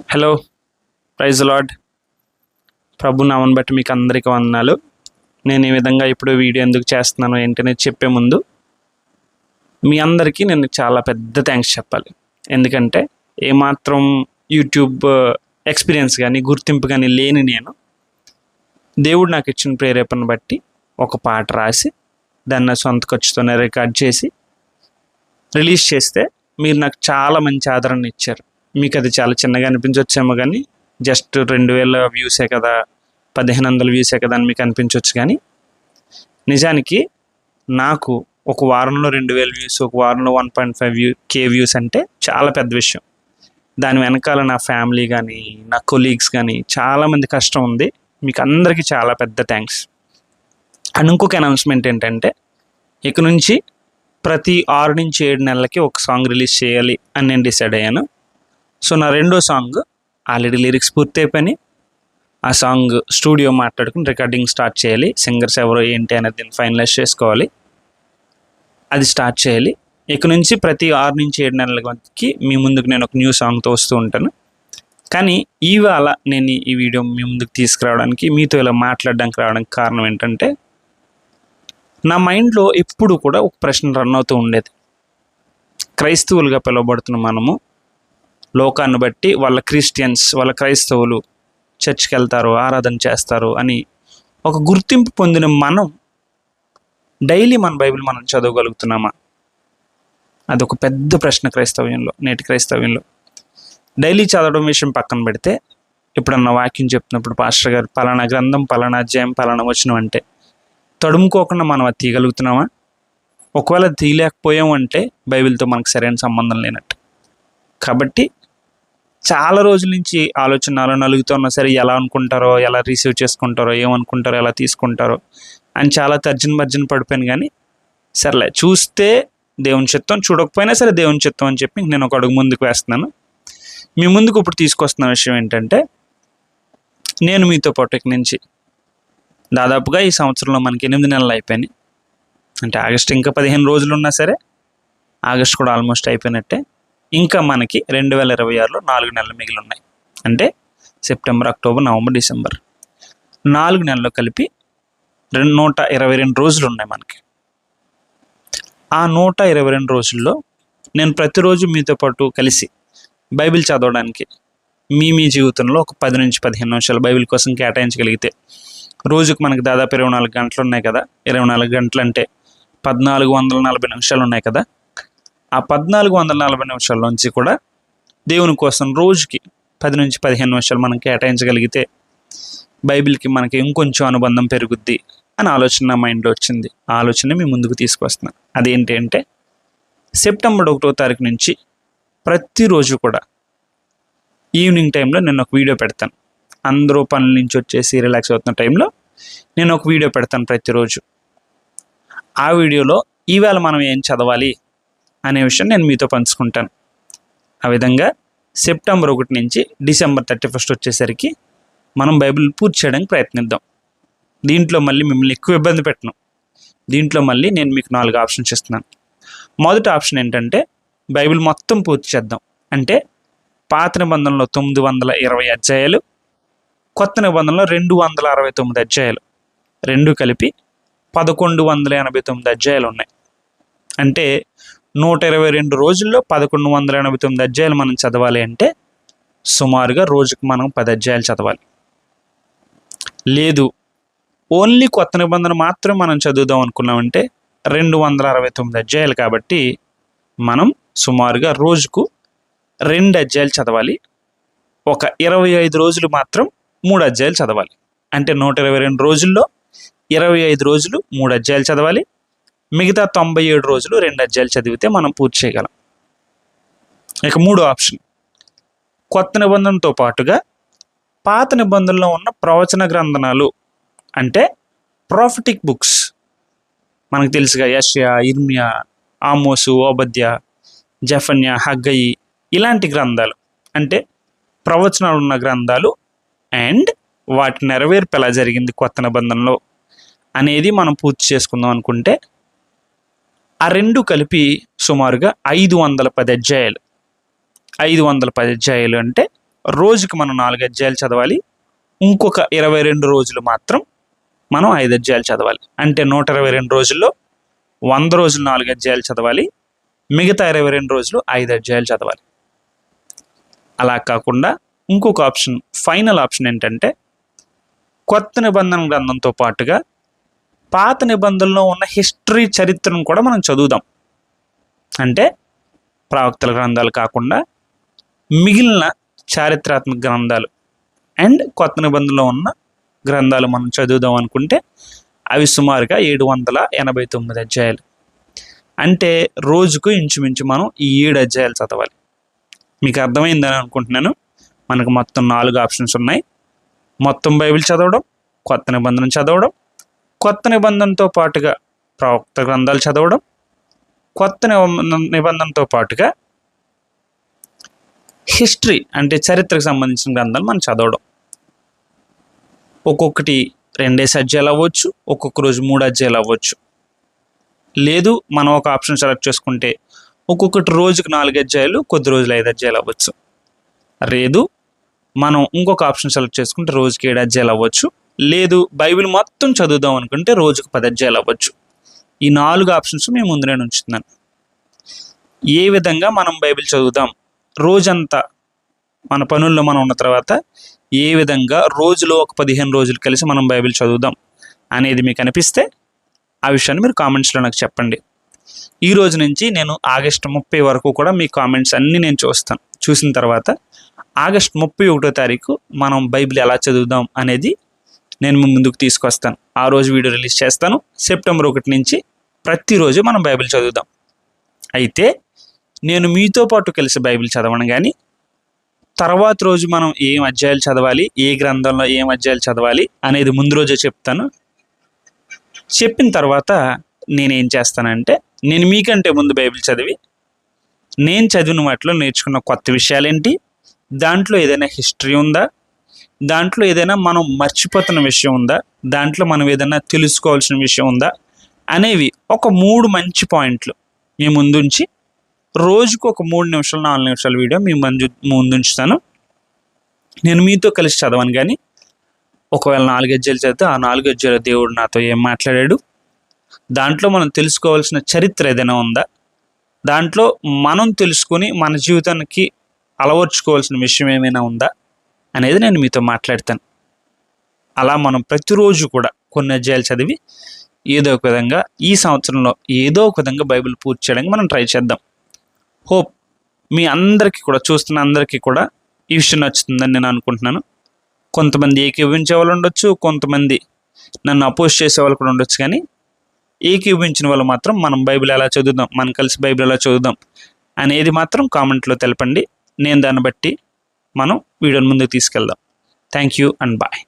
Hello, praise lord. ప్రభు నామని బట్టి మీకు అందరికీ వందనాలు. నేను ఈ విధంగా ఇప్పుడు వీడియో ఎందుకు చేస్తున్నాను ఏంటనేది చెప్పే ముందు మీ అందరికీ నేను చాలా పెద్ద థ్యాంక్స్ చెప్పాలి. ఎందుకంటే ఏమాత్రం యూట్యూబ్ ఎక్స్పీరియన్స్ కానీ గుర్తింపు కానీ లేని నేను దేవుడు నాకు ఇచ్చిన ప్రేరేపణ బట్టి ఒక పాట రాసి దాన్ని సొంత ఖర్చుతోనే రికార్డ్ చేసి రిలీజ్ చేస్తే మీరు నాకు చాలా మంచి ఆదరణ ఇచ్చారు. మీకు అది చాలా చిన్నగా అనిపించవచ్చేమో కానీ జస్ట్ 2000 వ్యూసే కదా, 1500 వ్యూసే కదా అని మీకు అనిపించవచ్చు. కానీ నిజానికి నాకు ఒక వారంలో 2000 వ్యూస్, ఒక వారంలో 1.5K వ్యూస్ అంటే చాలా పెద్ద విషయం. దాని వెనకాల నా ఫ్యామిలీ కానీ నా కొలీగ్స్ కానీ చాలామంది కష్టం ఉంది. మీకు అందరికీ చాలా పెద్ద థ్యాంక్స్. అండ్ ఇంకొక అనౌన్స్మెంట్ ఏంటంటే ఇక నుంచి ప్రతి 6 నుంచి 7 నెలలకి ఒక సాంగ్ రిలీజ్ చేయాలి అని నేను డిసైడ్ అయ్యాను. సో నా రెండో సాంగ్ ఆల్రెడీ లిరిక్స్ పూర్తి అయిపోయి ఆ సాంగ్ స్టూడియో మాట్లాడుకుని రికార్డింగ్ స్టార్ట్ చేయాలి. సింగర్స్ ఎవరో ఏంటి అనేది దీన్ని ఫైనలైజ్ చేసుకోవాలి. అది స్టార్ట్ చేయాలి. ఇక నుంచి ప్రతి 6 నుంచి 7 నెలలకి మీ ముందుకు నేను ఒక న్యూ సాంగ్తో వస్తూ ఉంటాను. కానీ ఇవాళ నేను ఈ వీడియో మీ ముందుకు తీసుకురావడానికి, మీతో ఇలా మాట్లాడడానికి రావడానికి కారణం ఏంటంటే నా మైండ్లో ఎప్పుడు కూడా ఒక ప్రశ్న రన్ అవుతూ ఉండేది. క్రైస్తవులుగా పిలువబడుతున్న మనము లోకాన్ని బట్టి వాళ్ళ క్రిస్టియన్స్, వాళ్ళ క్రైస్తవులు చర్చ్కి వెళ్తారు, ఆరాధన చేస్తారు అని ఒక గుర్తింపు పొందిన మనం డైలీ మన బైబిల్ మనం చదవగలుగుతున్నామా? అదొక పెద్ద ప్రశ్న క్రైస్తవ్యంలో, నేటి క్రైస్తవ్యంలో. డైలీ చదవడం విషయం పక్కన పెడితే ఎప్పుడన్నా వాక్యం చెప్తున్నప్పుడు పాస్టర్ గారు పలానా గ్రంథం, పలానా అధ్యాయం, పలానా వచనం అంటే తడుముకోకుండా మనం అది తీయగలుగుతున్నామా? ఒకవేళ తీయలేకపోయాం అంటే బైబిల్తో మనకు సరైన సంబంధం లేనట్టు. కాబట్టి చాలా రోజుల నుంచి ఆలోచన నాలో నలుగుతున్నా సరే, ఎలా అనుకుంటారో, ఎలా రిసీవ్ చేసుకుంటారో, ఏమనుకుంటారో, ఎలా తీసుకుంటారో అని చాలా తర్జన పడిపోయాను. కానీ సర్లే, చూస్తే దేవుని చిత్తం, చూడకపోయినా సరే దేవుని చిత్తం అని చెప్పి నేను ఒక అడుగు ముందుకు వేస్తున్నాను. మీ ముందుకు ఇప్పుడు తీసుకొస్తున్న విషయం ఏంటంటే, నేను మీతో పాటు ఇక నుంచి దాదాపుగా ఈ సంవత్సరంలో మనకి 8 నెలలు అయిపోయినాయి. అంటే ఆగస్ట్ ఇంకా 15 రోజులు ఉన్నా సరే, ఆగస్ట్ కూడా ఆల్మోస్ట్ అయిపోయినట్టే. ఇంకా మనకి 2026లో 4 నెలలు మిగిలి ఉన్నాయి. అంటే సెప్టెంబర్, అక్టోబర్, నవంబర్, డిసెంబర్ 4 నెలలు కలిపి 122 రోజులు ఉన్నాయి మనకి. ఆ 122 రోజుల్లో నేను ప్రతిరోజు మీతో పాటు కలిసి బైబిల్ చదవడానికి మీ జీవితంలో ఒక 10 నుంచి 15 నిమిషాలు బైబిల్ కోసం కేటాయించగలిగితే, రోజుకు మనకి దాదాపు 24 గంటలు ఉన్నాయి కదా. 24 గంటలు అంటే 1440 నిమిషాలు ఉన్నాయి కదా. ఆ 1440 నిమిషాల్లోంచి కూడా దేవుని కోసం రోజుకి 10 నుంచి 15 నిమిషాలు మనం కేటాయించగలిగితే బైబిల్కి మనకి ఇంకొంచెం అనుబంధం పెరుగుద్ది అని ఆలోచన నా మైండ్లో వచ్చింది. ఆ ఆలోచన మీ ముందుకు తీసుకొస్తున్నాను. అదేంటి అంటే, సెప్టెంబర్ 1వ తారీఖు నుంచి ప్రతిరోజు కూడా ఈవినింగ్ టైంలో నేను ఒక వీడియో పెడతాను. అందరూ పనుల నుంచి వచ్చేసి రిలాక్స్ అవుతున్న టైంలో నేను ఒక వీడియో పెడతాను ప్రతిరోజు. ఆ వీడియోలో ఈవేళ మనం ఏం చదవాలి అనే విషయం నేను మీతో పంచుకుంటాను. ఆ విధంగా సెప్టెంబర్ 1 నుంచి డిసెంబర్ 31 వచ్చేసరికి మనం బైబిల్ పూర్తి చేయడానికి ప్రయత్నిద్దాం. దీంట్లో మళ్ళీ మిమ్మల్ని ఎక్కువ ఇబ్బంది పెట్టను. దీంట్లో మళ్ళీ నేను మీకు 4 ఆప్షన్స్ ఇస్తున్నాను. మొదటి ఆప్షన్ ఏంటంటే, బైబిల్ మొత్తం పూర్తి చేద్దాం. అంటే పాత నిబంధనలో 920 అధ్యాయాలు, కొత్త నిబంధనలో 269 అధ్యాయాలు, రెండు కలిపి 1189 అధ్యాయాలు ఉన్నాయి. అంటే 122 రోజుల్లో 1189 అధ్యాయాలు మనం చదవాలి అంటే సుమారుగా రోజుకు మనం 10 అధ్యాయాలు చదవాలి. లేదు, ఓన్లీ కొత్త నిబంధన మాత్రం మనం చదువుదాం అనుకున్నామంటే 269 అధ్యాయాలు. కాబట్టి మనం సుమారుగా రోజుకు 2 అధ్యాయాలు చదవాలి. ఒక 25 రోజులు మాత్రం 3 అధ్యాయాలు చదవాలి. అంటే 122 రోజుల్లో 25 రోజులు 3 అధ్యాయాలు చదవాలి. మిగతా 97 రోజులు 2 అధ్యాయాలు చదివితే మనం పూర్తి చేయగలం. ఇక మూడో ఆప్షన్, కొత్త నిబంధనతో పాటుగా పాత నిబంధనలో ఉన్న ప్రవచన గ్రంథాలు, అంటే ప్రాఫిటిక్ బుక్స్ మనకు తెలుసుగా, యెషయా, ఇర్మియా, ఆమోసు, ఓబద్య, జెఫన్యా, హగ్గయి, ఇలాంటి గ్రంథాలు, అంటే ప్రవచనాలు ఉన్న గ్రంథాలు అండ్ వాటి నెరవేర్పు ఎలా జరిగింది కొత్త నిబంధనలో అనేది మనం పూర్తి చేసుకుందాం అనుకుంటే ఆ రెండు కలిపి సుమారుగా 510 అధ్యాయాలు. 510 అధ్యాయాలు అంటే రోజుకి మనం 4 అధ్యాయాలు చదవాలి. ఇంకొక 22 రోజులు మాత్రం మనం 5 అధ్యాయాలు చదవాలి. అంటే 122 రోజుల్లో 100 రోజులు 4 అధ్యాయాలు చదవాలి. మిగతా 22 రోజులు 5 అధ్యాయాలు చదవాలి. అలా కాకుండా ఇంకొక ఆప్షన్, ఫైనల్ ఆప్షన్ ఏంటంటే కొత్త నిబంధన గ్రంథంతో పాటుగా పాత నిబంధనలో ఉన్న హిస్టరీ చరిత్రను కూడా మనం చదువుదాం. అంటే ప్రవక్తల గ్రంథాలు కాకుండా మిగిలిన చారిత్రాత్మక గ్రంథాలు అండ్ కొత్త నిబంధనలో ఉన్న గ్రంథాలు మనం చదువుదాం అనుకుంటే అవి సుమారుగా 789 అధ్యాయాలు. అంటే రోజుకు ఇంచుమించు మనం ఈ 7 అధ్యాయాలు చదవాలి. మీకు అర్థమైందని అనుకుంటున్నాను. మనకు మొత్తం 4 ఆప్షన్స్ ఉన్నాయి. మొత్తం బైబిల్ చదవడం, కొత్త నిబంధన చదవడం, కొత్త నిబంధనతో పాటుగా ప్రవక్త గ్రంథాలు చదవడం, కొత్త నిబంధనతో పాటుగా హిస్టరీ అంటే చరిత్రకు సంబంధించిన గ్రంథాలు మనం చదవడం. ఒక్కొక్కటి 2 అధ్యాయాలు అవ్వచ్చు, ఒక్కొక్క రోజు 3 అధ్యాయాలు అవ్వచ్చు. లేదు మనం ఒక ఆప్షన్ సెలెక్ట్ చేసుకుంటే ఒక్కొక్కటి రోజుకు 4 అధ్యాయాలు, కొద్ది రోజులు 5 అధ్యాయాలు అవ్వచ్చు. లేదు మనం ఇంకొక ఆప్షన్ సెలెక్ట్ చేసుకుంటే రోజుకి 7 అధ్యాయాలు అవ్వచ్చు. లేదు బైబిల్ మొత్తం చదువుదాం అనుకుంటే రోజుకు 10 అధ్యాయాలు అవ్వచ్చు. ఈ 4 ఆప్షన్స్ మీ ముందు నేను ఉంచుతున్నాను. ఏ విధంగా మనం బైబిల్ చదువుదాం, రోజంతా మన పనుల్లో మనం ఉన్న తర్వాత ఏ విధంగా రోజులో ఒక 15 రోజులు కలిసి మనం బైబిల్ చదువుదాం అనేది మీకు అనిపిస్తే ఆ విషయాన్ని మీరు కామెంట్స్లో నాకు చెప్పండి. ఈ రోజు నుంచి నేను ఆగస్టు 30 వరకు కూడా మీ కామెంట్స్ అన్నీ నేను చూస్తాను. చూసిన తర్వాత ఆగస్టు 31వ తారీఖు మనం బైబిల్ ఎలా చదువుదాం అనేది నేను మీ ముందుకు తీసుకొస్తాను. ఆ రోజు వీడియో రిలీజ్ చేస్తాను. సెప్టెంబర్ 1 నుంచి ప్రతిరోజు మనం బైబిల్ చదువుదాం. అయితే నేను మీతో పాటు కలిసి బైబిల్ చదవను కానీ తర్వాత రోజు మనం ఏం అధ్యాయాలు చదవాలి, ఏ గ్రంథంలో ఏం అధ్యాయాలు చదవాలి అనేది ముందు రోజే చెప్తాను. చెప్పిన తర్వాత నేనేం చేస్తానంటే నేను మీకంటే ముందు బైబిల్ చదివి నేను చదివిన వాటిలో నేర్చుకున్న కొత్త విషయాలేంటి, దాంట్లో ఏదైనా హిస్టరీ ఉందా, దాంట్లో ఏదైనా మనం మర్చిపోతున్న విషయం ఉందా, దాంట్లో మనం ఏదైనా తెలుసుకోవాల్సిన విషయం ఉందా అనేవి ఒక 3 మంచి పాయింట్లు మీ ముందుంచి రోజుకు ఒక 3 నిమిషాలు 4 నిమిషాల వీడియో మీ ముందుంచుతాను. నేను మీతో కలిసి చదవను కానీ ఒకవేళ 4 అధ్యాయాలు చదివితే ఆ 4 అధ్యాయాలు దేవుడు నాతో ఏం మాట్లాడాడు, దాంట్లో మనం తెలుసుకోవాల్సిన చరిత్ర ఏదైనా ఉందా, దాంట్లో మనం తెలుసుకొని మన జీవితానికి అలవర్చుకోవాల్సిన విషయం ఏమైనా ఉందా అనేది నేను మీతో మాట్లాడతాను. అలా మనం ప్రతిరోజు కూడా కొన్ని అధ్యాయాలు చదివి ఏదో ఒక విధంగా ఈ సంవత్సరంలో ఏదో ఒక విధంగా బైబిల్ పూర్తి చేయడానికి మనం ట్రై చేద్దాం. హోప్ మీ అందరికీ కూడా, చూస్తున్న అందరికీ కూడా ఈ విషయం నచ్చుతుందని నేను అనుకుంటున్నాను. కొంతమంది ఏకీభవించే వాళ్ళు ఉండొచ్చు, కొంతమంది నన్ను అపోజ్ చేసే వాళ్ళు కూడా ఉండొచ్చు. కానీ ఏకీభవించిన వాళ్ళు మాత్రం మనం బైబిల్ ఎలా చదువుదాం, మనం కలిసి బైబిల్ ఎలా చదువుదాం అనేది మాత్రం కామెంట్లో తెలపండి. నేను దాన్ని బట్టి మనం వీడియోని ముందుకు తీసుకెళ్దాం. Thank you and bye.